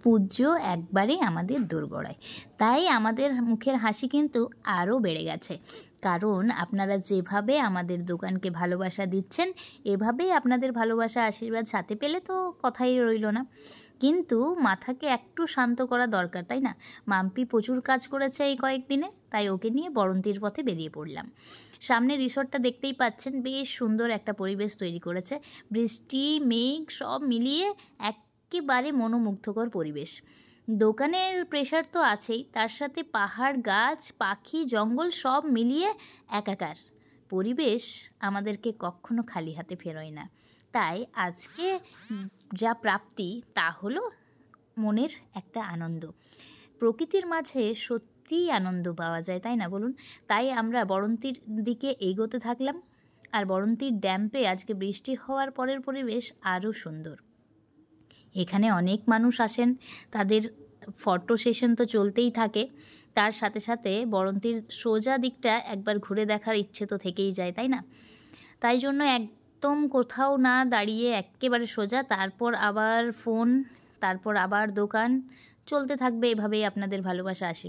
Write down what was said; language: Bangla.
পূজ্য একবারেই আমাদের দোরগোড়ায়। তাই আমাদের মুখের হাসি কিন্তু আরও বেড়ে গেছে, কারণ আপনারা যেভাবে আমাদের দোকানকে ভালোবাসা দিচ্ছেন, এভাবেই আপনাদের ভালোবাসা আশীর্বাদ সাথে পেলে তো কথাই রইল না। কিন্তু মাথাকে একটু শান্ত করা দরকার, তাই না? মাম্পি প্রচুর কাজ করেছে এই কয়েকদিনে, তাই ওকে নিয়ে বড়ন্তির পথে বেরিয়ে পড়লাম। সামনে রিসর্টটা দেখতেই পাচ্ছেন, বেশ সুন্দর একটা পরিবেশ তৈরি করেছে। বৃষ্টি, মেঘ সব মিলিয়ে একেবারে মনোমুগ্ধকর পরিবেশ। দোকানের প্রেশার তো আছেই, তার সাথে পাহাড়, গাছ, পাখি, জঙ্গল সব মিলিয়ে একাকার পরিবেশ আমাদেরকে কখনো খালি হাতে ফেরোয় না। তাই আজকে যা প্রাপ্তি তা হলো মনের একটা আনন্দ। প্রকৃতির মাঝে সত্যিই আনন্দ পাওয়া যায়, তাই না বলুন? তাই আমরা বড়ন্তির দিকে এগোতে থাকলাম। আর বড়ন্তির ড্যাম্পে আজকে বৃষ্টি হওয়ার পরের পরিবেশ আরও সুন্দর। এখানে অনেক মানুষ আসেন, তাদের ফটো সেশন তো চলতেই থাকে, তার সাথে সাথে বড়ন্তির সোজা দিকটা একবার ঘুরে দেখার ইচ্ছে তো থেকেই যায়, তাই না? তাই জন্য একদম কোথাও না দাঁড়িয়ে একেবারে সোজা, তারপর আবার ফোন, তারপর আবার দোকান, চলতে থাকবে এভাবেই আপনাদের ভালোবাসা আশীর্বাদ।